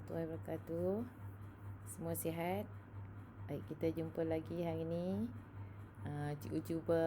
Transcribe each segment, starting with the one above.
warahmatullahi wabarakatuh. Semua sihat? Baik, kita jumpa lagi hari ni. Cikgu cuba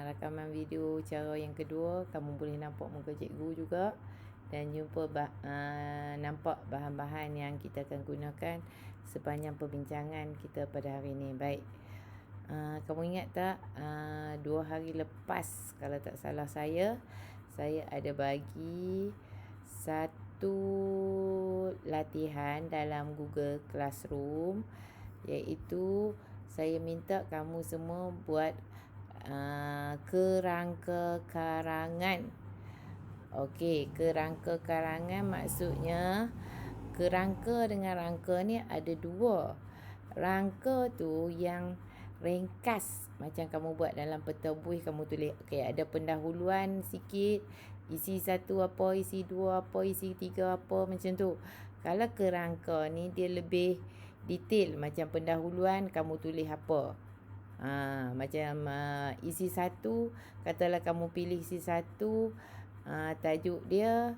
rakaman video cara yang kedua. Kamu boleh nampak muka cikgu juga dan jumpa nampak bahan-bahan yang kita akan gunakan sepanjang perbincangan kita pada hari ini. Baik, kamu ingat tak 2 hari lepas, kalau tak salah saya ada bagi satu latihan dalam Google Classroom, iaitu saya minta kamu semua buat kerangka karangan. Okey, kerangka karangan maksudnya kerangka dengan rangka ni ada dua. Rangka tu yang ringkas, macam kamu buat dalam peta buih, kamu tulis okey, ada pendahuluan sikit, isi 1 apa, isi 2 apa, isi 3 apa, macam tu. Kalau kerangka ni dia lebih detail, macam pendahuluan kamu tulis apa. Macam isi 1, katalah kamu pilih isi 1, tajuk dia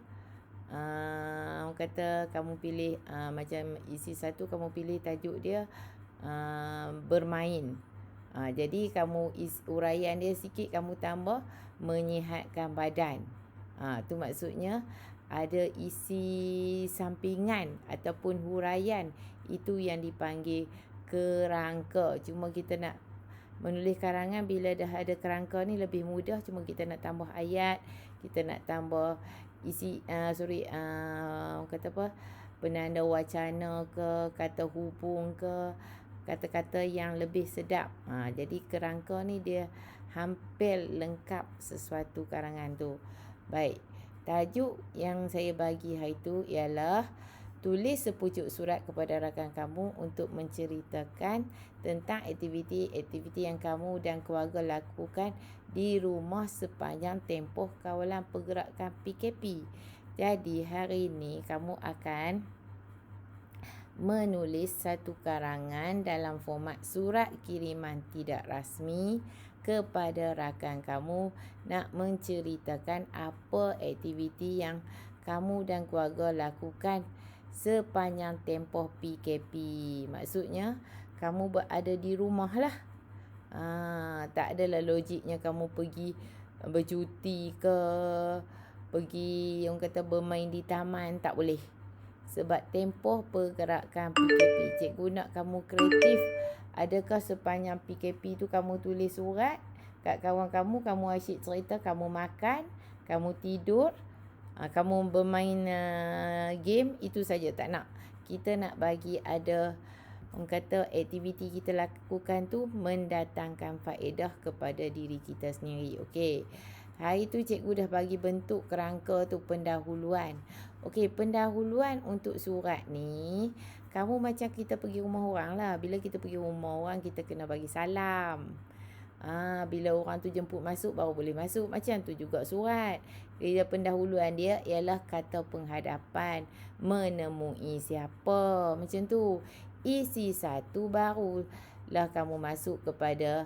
kata kamu pilih macam isi 1 kamu pilih tajuk dia bermain. Jadi kamu uraian dia sikit kamu tambah menyihatkan badan. Tu maksudnya ada isi sampingan ataupun huraian, itu yang dipanggil kerangka. Cuma kita nak menulis karangan bila dah ada kerangka ni lebih mudah, cuma kita nak tambah ayat, kita nak tambah isi kata apa, penanda wacana ke, kata hubung ke, kata-kata yang lebih sedap. Jadi kerangka ni dia hampir lengkap sesuatu karangan tu. Baik, tajuk yang saya bagi hari tu ialah tulis sepucuk surat kepada rakan kamu untuk menceritakan tentang aktiviti-aktiviti yang kamu dan keluarga lakukan di rumah sepanjang tempoh kawalan pergerakan PKP. Jadi hari ini kamu akan menulis satu karangan dalam format surat kiriman tidak rasmi kepada rakan kamu, nak menceritakan apa aktiviti yang kamu dan keluarga lakukan sepanjang tempoh PKP. Maksudnya kamu berada di rumah lah. Tak adalah logiknya kamu pergi bercuti ke, pergi orang kata bermain di taman, tak boleh. Sebab tempoh pergerakan PKP. Cikgu nak kamu kreatif. Adakah sepanjang PKP tu kamu tulis surat kat kawan kamu asyik cerita, kamu makan, kamu tidur, kamu bermain game, itu saja tak nak. Kita nak bagi ada, orang kata, aktiviti kita lakukan tu mendatangkan faedah kepada diri kita sendiri. Okey. Hari tu cikgu dah bagi bentuk kerangka tu, pendahuluan. Okey, pendahuluan untuk surat ni, kamu macam kita pergi rumah orang lah. Bila kita pergi rumah orang, kita kena bagi salam. Bila orang tu jemput masuk, baru boleh masuk. Macam tu juga surat. Dia pendahuluan dia ialah kata penghadapan, menemui siapa, macam tu. Isi 1 barulah kamu masuk kepada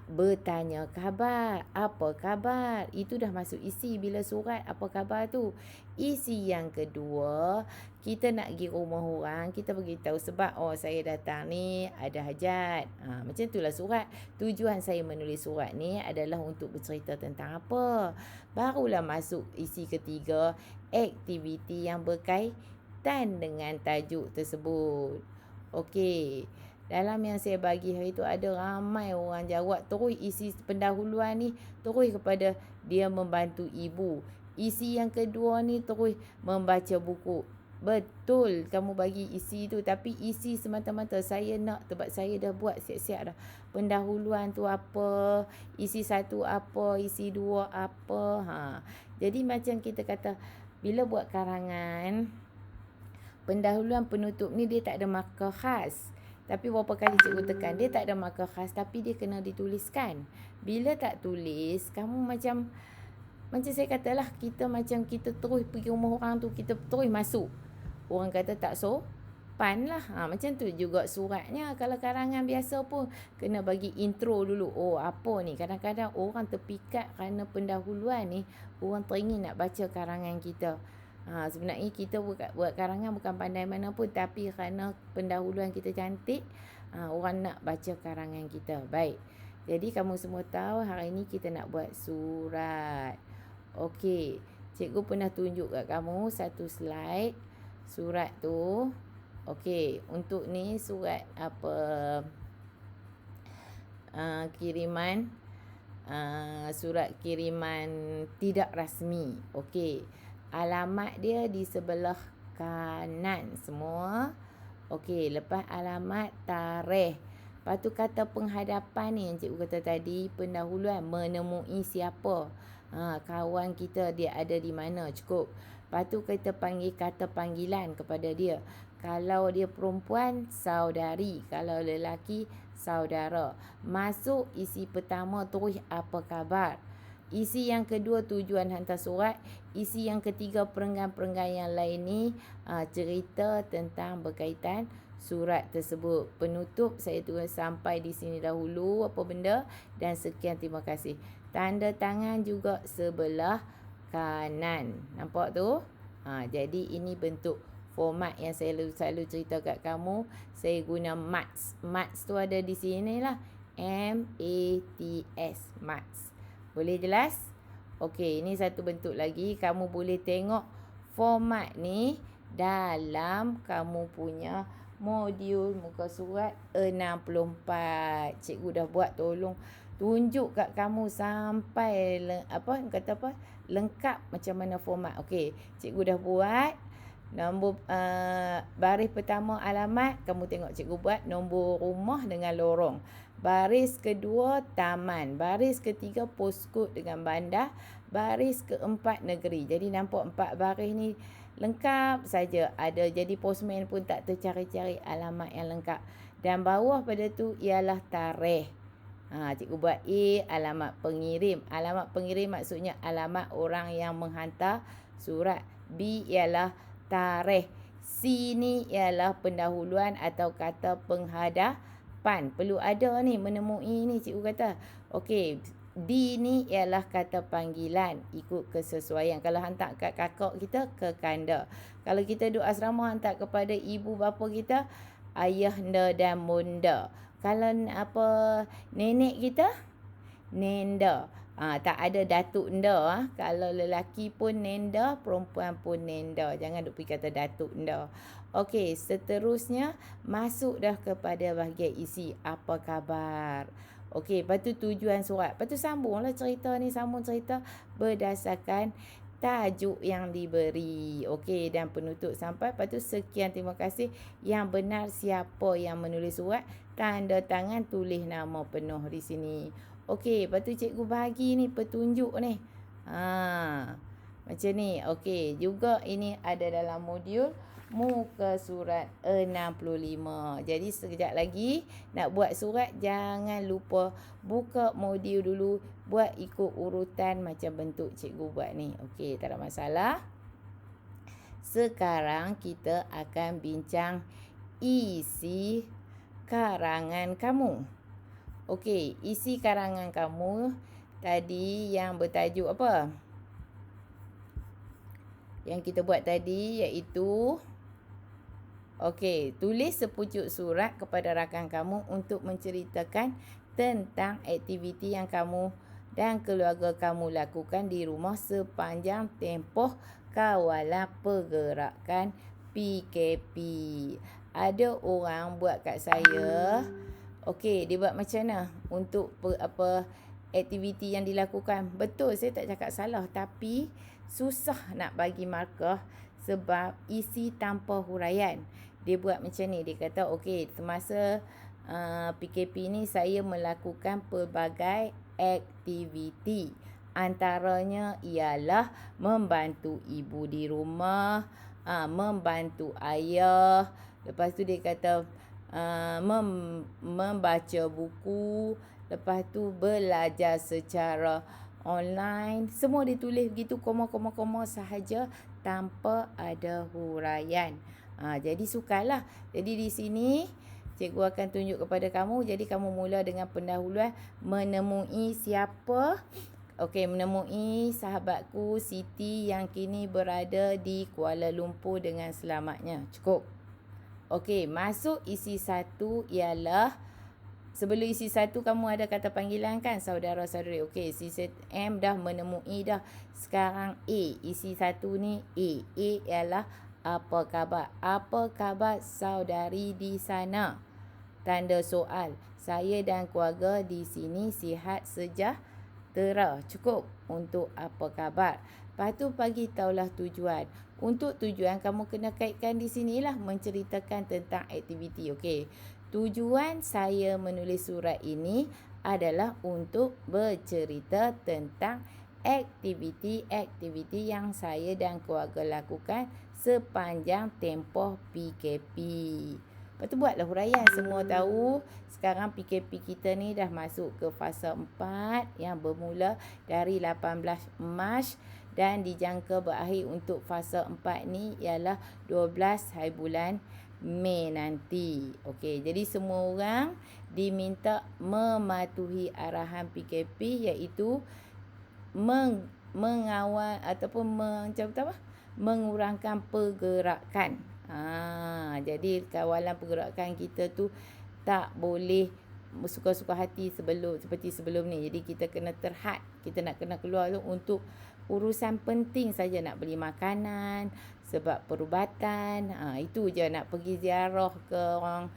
bertanya khabar, apa khabar. Itu dah masuk isi bila surat apa khabar tu. Isi yang kedua, kita nak pergi rumah orang, kita beritahu sebab saya datang ni ada hajat. Macam itulah surat. Tujuan saya menulis surat ni adalah untuk bercerita tentang apa. Barulah masuk isi ketiga, aktiviti yang berkaitan dengan tajuk tersebut. Okey. Dalam yang saya bagi hari tu ada ramai orang jawab, terus isi pendahuluan ni terus kepada dia membantu ibu. Isi yang kedua ni terus membaca buku. Betul kamu bagi isi tu, tapi isi semata-mata saya nak, sebab saya dah buat siap-siap dah. Pendahuluan tu apa, isi 1 apa, isi 2 apa. Jadi macam kita kata, bila buat karangan, pendahuluan penutup ni dia tak ada markah khas. Tapi berapa kali cikgu tekan, dia tak ada markah khas, tapi dia kena dituliskan. Bila tak tulis, kamu macam saya katalah, kita macam kita terus pergi rumah orang tu, kita terus masuk. Orang kata tak sopan lah. Macam tu juga suratnya. Kalau karangan biasa pun kena bagi intro dulu. Apa ni? Kadang-kadang orang terpikat kerana pendahuluan ni, orang teringin nak baca karangan kita. Sebenarnya kita buat karangan bukan pandai mana pun, tapi kerana pendahuluan kita cantik, orang nak baca karangan kita. Baik. Jadi kamu semua tahu hari ni kita nak buat surat. Okey. Cikgu pernah tunjuk kat kamu satu slide surat tu. Okey, untuk ni surat apa? Kiriman surat kiriman tidak rasmi. Okey. Alamat dia di sebelah kanan semua. Okey, lepas alamat, tarikh. Lepas tu kata penghadapan ni yang cikgu kata tadi, pendahuluan menemui siapa. Kawan kita dia ada di mana, cukup. Lepas tu kita panggil kata panggilan kepada dia. Kalau dia perempuan, saudari. Kalau lelaki, saudara. Masuk isi pertama, tulis apa khabar. Isi yang kedua, tujuan hantar surat. Isi yang ketiga, perenggan-perenggan yang lain ni cerita tentang berkaitan surat tersebut. Penutup saya tulis sampai di sini dahulu apa benda, dan sekian, terima kasih. Tanda tangan juga sebelah kanan. Nampak tu? Jadi ini bentuk format yang saya selalu cerita kat kamu. Saya guna MATS. MATS tu ada di sini lah. MATS. MATS. Boleh jelas? Okey, ini satu bentuk lagi. Kamu boleh tengok format ni dalam kamu punya modul muka surat 64. Cikgu dah buat, tolong tunjuk kat kamu sampai lengkap macam mana format. Okey, cikgu dah buat. Nombor baris pertama alamat, kamu tengok cikgu buat nombor rumah dengan lorong. Baris kedua taman, baris ketiga postcode dengan bandar, baris keempat negeri. Jadi nampak 4 baris ni lengkap saja ada. Jadi postman pun tak tercari-cari alamat yang lengkap. Dan bawah pada tu ialah tarikh. Cikgu buat A, alamat pengirim. Alamat pengirim maksudnya alamat orang yang menghantar surat. B ialah tarikh. C ni ialah pendahuluan atau kata penghadapan. Perlu ada ni, menemui ni cikgu kata. Okey, D ni ialah kata panggilan ikut kesesuaian. Kalau hantar kat kakak kita, ke kanda. Kalau kita duduk asrama, hantar kepada ibu bapa kita, ayahanda dan bunda. Kalau nenek kita, nenda. Tak ada datuk nda. Kalau lelaki pun nenda, perempuan pun nenda. Jangan duk pergi kata datuk nda. Okey, seterusnya masuk dah kepada bahagian isi. Apa khabar? Okey, lepas tu tujuan surat. Lepas tu sambunglah cerita ni, sambung cerita berdasarkan tajuk yang diberi. Okey, dan penutup sampai. Lepas tu sekian, terima kasih. Yang benar siapa yang menulis surat, tanda tangan, tulis nama penuh di sini. Okey, lepas tu cikgu bagi ni petunjuk ni. Macam ni. Okey, juga ini ada dalam modul muka surat 65. Jadi sekejap lagi nak buat surat, jangan lupa buka modul dulu, buat ikut urutan macam bentuk cikgu buat ni. Okey, tak ada masalah. Sekarang kita akan bincang isi karangan kamu. Okey, isi karangan kamu tadi yang bertajuk apa? Yang kita buat tadi iaitu, okey, tulis sepucuk surat kepada rakan kamu untuk menceritakan tentang aktiviti yang kamu dan keluarga kamu lakukan di rumah sepanjang tempoh kawalan pergerakan PKP. Ada orang buat kat saya, okey, dia buat macam mana untuk aktiviti yang dilakukan. Betul, saya tak cakap salah, tapi susah nak bagi markah sebab isi tanpa huraian. Dia buat macam ni, dia kata okey, semasa PKP ni saya melakukan pelbagai aktiviti. Antaranya ialah membantu ibu di rumah, membantu ayah. Lepas tu dia kata membaca buku. Lepas tu belajar secara online. Semua ditulis begitu, koma-koma sahaja tanpa ada huraian. Jadi sukarlah. Jadi di sini cikgu akan tunjuk kepada kamu. Jadi kamu mula dengan pendahuluan menemui siapa. menemui sahabatku Siti yang kini berada di Kuala Lumpur dengan selamatnya. Cukup. Okey, masuk isi 1 ialah, sebelum isi 1 kamu ada kata panggilan kan, saudara-saudari. Okey, isi M dah menemui dah. Sekarang A, isi 1 ni A. A ialah apa khabar? Apa khabar saudari di sana? Tanda soal. Saya dan keluarga di sini sihat sejahtera. Cukup untuk apa khabar. Lepas tu bagi tahulah tujuan. Untuk tujuan kamu kena kaitkan di sinilah, menceritakan tentang aktiviti. Okey. Tujuan saya menulis surat ini adalah untuk bercerita tentang aktiviti-aktiviti yang saya dan keluarga lakukan sepanjang tempoh PKP. Lepas tu buatlah huraian. Semua tahu sekarang PKP kita ni dah masuk ke fasa 4 yang bermula dari 18 Mac dan dijangka berakhir untuk fasa 4 ni ialah 12 hari bulan Mei nanti. Okey, jadi semua orang diminta mematuhi arahan PKP iaitu mengawal ataupun mengurangkan pergerakan. Jadi kawalan pergerakan kita tu tak boleh suka-suka hati seperti sebelum ni. Jadi kita kena terhad. Kita nak kena keluar tu untuk urusan penting saja, nak beli makanan, sebab perubatan. Itu je, nak pergi ziarah ke orang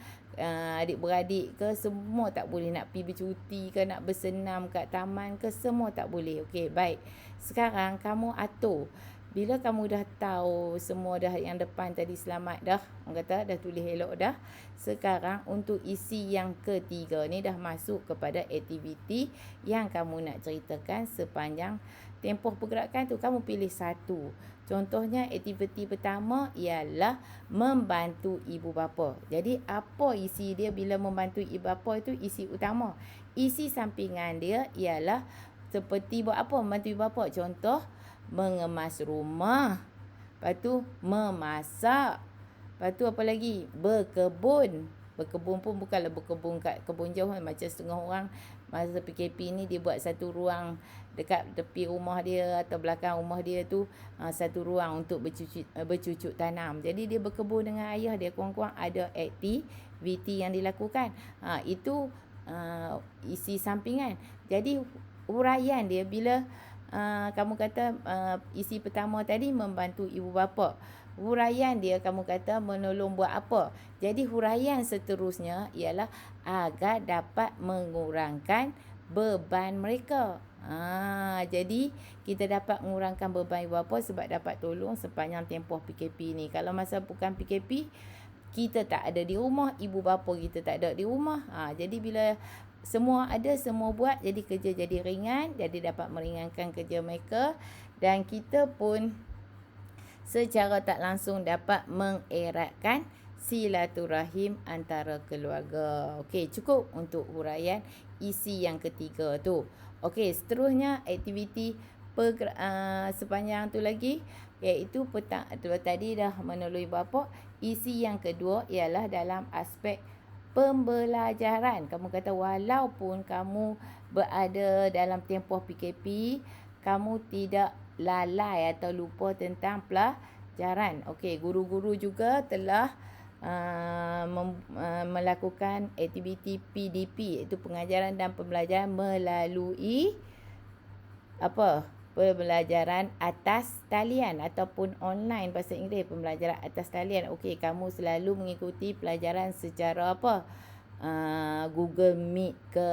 adik-beradik ke, semua tak boleh. Nak pergi bercuti ke, nak bersenam kat taman ke, semua tak boleh. Okey, baik. Sekarang kamu atur. Bila kamu dah tahu semua dah, yang depan tadi selamat dah, orang kata dah tulis elok dah. Sekarang untuk isi yang ketiga ni dah masuk kepada aktiviti yang kamu nak ceritakan sepanjang tempoh pergerakan tu. Kamu pilih satu. Contohnya aktiviti pertama ialah membantu ibu bapa. Jadi apa isi dia bila membantu ibu bapa itu isi utama. Isi sampingan dia ialah seperti buat apa membantu ibu bapa. Contoh, mengemas rumah. Lepas tu memasak. Lepas tu apa lagi? Berkebun. Berkebun pun bukanlah berkebun kat kebun jauh. Macam setengah orang masa PKP ni dia buat satu ruang dekat tepi rumah dia atau belakang rumah dia tu, satu ruang untuk bercucuk tanam. Jadi dia berkebun dengan ayah dia. Kurang-kurang ada aktiviti yang dilakukan. Itu isi sampingan. Jadi huraian dia bila kamu kata isi pertama tadi membantu ibu bapa. Huraian dia kamu kata menolong buat apa. Jadi huraian seterusnya ialah agar dapat mengurangkan beban mereka. Jadi kita dapat mengurangkan beban ibu bapa sebab dapat tolong sepanjang tempoh PKP ni. Kalau masa bukan PKP, kita tak ada di rumah, ibu bapa kita tak ada di rumah. Jadi bila semua ada, semua buat, jadi kerja jadi ringan, jadi dapat meringankan kerja mereka dan kita pun secara tak langsung dapat mengeratkan silaturahim antara keluarga. Okey, cukup untuk huraian isi yang ketiga tu. Okey, seterusnya aktiviti sepanjang tu lagi, iaitu tadi dah menolong bapa. Isi yang kedua ialah dalam aspek pembelajaran. Kamu kata walaupun kamu berada dalam tempoh PKP, kamu tidak lalai atau lupa tentang pelajaran. Okey, guru-guru juga telah melakukan aktiviti PDP, iaitu pengajaran dan pembelajaran melalui pembelajaran atas talian ataupun online bahasa Inggeris, pembelajaran atas talian. Okey, kamu selalu mengikuti pelajaran secara Google Meet ke,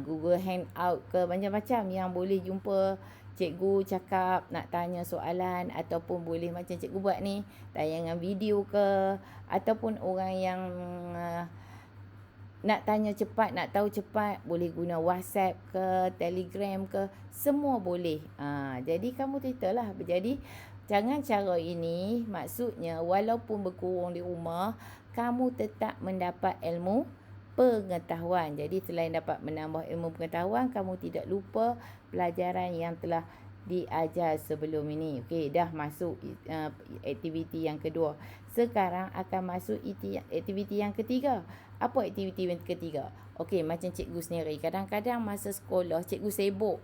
Google Hangout ke, macam-macam yang boleh jumpa cikgu cakap, nak tanya soalan, ataupun boleh macam cikgu buat ni, tayangan video ke, ataupun orang yang nak tanya cepat, nak tahu cepat, boleh guna WhatsApp ke, Telegram ke, semua boleh. Jadi kamu ceritalah. Jadi jangan cara ini, maksudnya walaupun berkurung di rumah, kamu tetap mendapat ilmu pengetahuan. Jadi selain dapat menambah ilmu pengetahuan, kamu tidak lupa pelajaran yang telah diajar sebelum ini. Okey, dah masuk aktiviti yang kedua. Sekarang akan masuk aktiviti yang ketiga. Apa aktiviti yang ketiga? Okey, macam cikgu sendiri. Kadang-kadang masa sekolah, cikgu sibuk.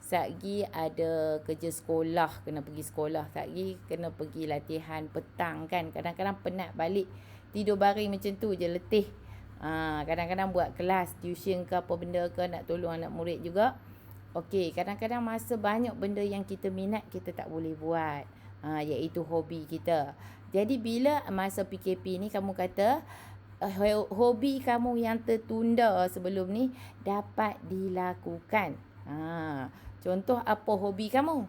Satgi ada kerja sekolah, kena pergi sekolah. Satgi kena pergi latihan petang kan. Kadang-kadang penat balik. Tidur baring macam tu je, letih. Kadang-kadang buat kelas, tuition ke apa benda ke, nak tolong anak murid juga. Okey, kadang-kadang masa banyak benda yang kita minat, kita tak boleh buat. Iaitu hobi kita. Jadi bila masa PKP ni kamu kata, hobi kamu yang tertunda sebelum ni dapat dilakukan. Contoh apa hobi kamu?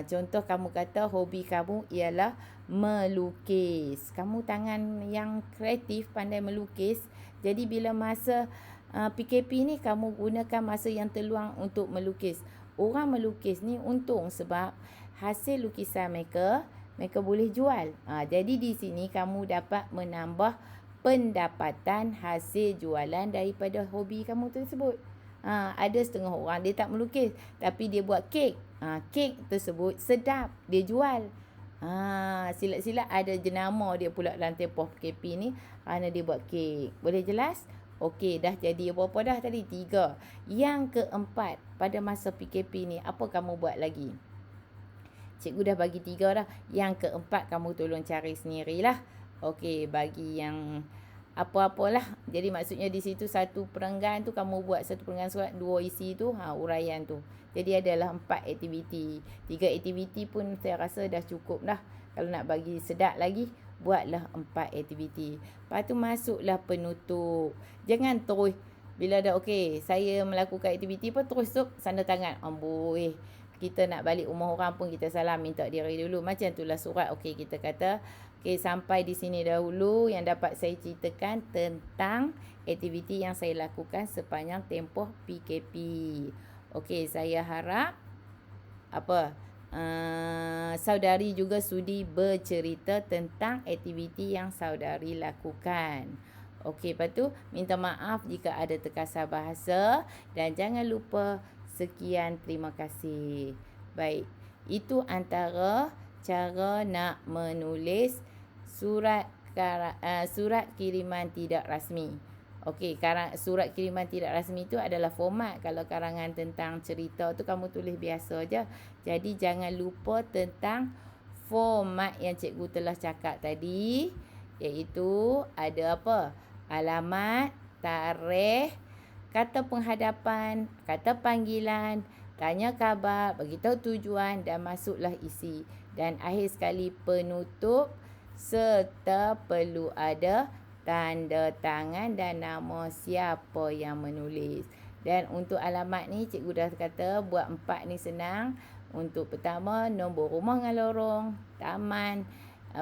Contoh kamu kata hobi kamu ialah melukis. Kamu tangan yang kreatif, pandai melukis. Jadi bila masa PKP ni kamu gunakan masa yang terluang untuk melukis. Orang melukis ni untung sebab hasil lukisan mereka boleh jual. Jadi di sini kamu dapat menambah pendapatan hasil jualan daripada hobi kamu tersebut. Ada setengah orang dia tak melukis tapi dia buat kek. Kek tersebut sedap, dia jual. Silat-silat ada jenama dia pula dalam tempoh PKP ni kerana dia buat kek. Boleh jelas? Okey, dah jadi berapa dah tadi? 3. Yang keempat, pada masa PKP ni apa kamu buat lagi? Cikgu dah bagi 3 dah. Yang keempat kamu tolong cari sendirilah. Okey, bagi yang apa-apalah. Jadi maksudnya di situ satu perenggan tu kamu buat satu perenggan surat, 2 isi tu, uraian tu. Jadi adalah 4 aktiviti. 3 aktiviti pun saya rasa dah cukup dah. Kalau nak bagi sedap lagi, buatlah 4 aktiviti. Lepas tu masuklah penutup. Jangan terus bila dah okey, saya melakukan aktiviti pun terus sanda tangan. Amboi. Kita nak balik rumah orang pun kita salam minta diri dulu. Macam itulah surat. Okey, kita kata okey, sampai di sini dahulu yang dapat saya ceritakan tentang aktiviti yang saya lakukan sepanjang tempoh PKP. Okey, saya harap saudari juga sudi bercerita tentang aktiviti yang saudari lakukan. Okey, lepas tu minta maaf jika ada terkasar bahasa dan jangan lupa sekian, terima kasih. Baik, itu antara cara nak menulis surat kiriman tidak rasmi. Okey, surat kiriman tidak rasmi itu adalah format. Kalau karangan tentang cerita tu kamu tulis biasa je. Jadi jangan lupa tentang format yang cikgu telah cakap tadi, iaitu ada apa? Alamat, tarikh, kata penghadapan, kata panggilan, tanya khabar, beritahu tujuan dan masuklah isi. Dan akhir sekali penutup serta perlu ada tanda tangan dan nama siapa yang menulis. Dan untuk alamat ni cikgu dah kata buat 4 ni senang. Untuk pertama, nombor rumah dengan lorong, taman,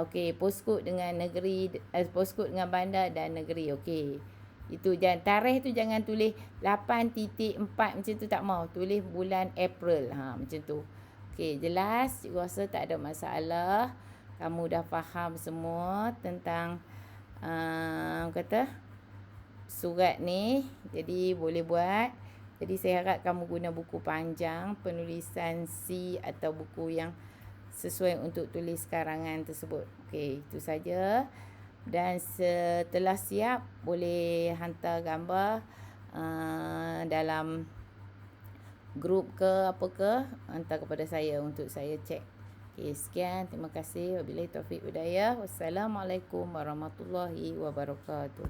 okey, postcode dengan negeri, postcode dengan bandar dan negeri. Okey. Itu jangan tarikh tu jangan tulis 8.4 macam tu, tak mau. Tulis bulan April. Macam tu. Okey, jelas. Cikgu rasa tak ada masalah. Kamu dah faham semua tentang surat ni. Jadi boleh buat. Jadi saya harap kamu guna buku panjang, penulisan C atau buku yang sesuai untuk tulis karangan tersebut. Okey, itu saja. Dan setelah siap, boleh hantar gambar dalam grup ke apa ke, hantar kepada saya untuk saya cek. Okey, sekian. Terima kasih. Wabillahi taufiq hidayah. Wassalamualaikum warahmatullahi wabarakatuh.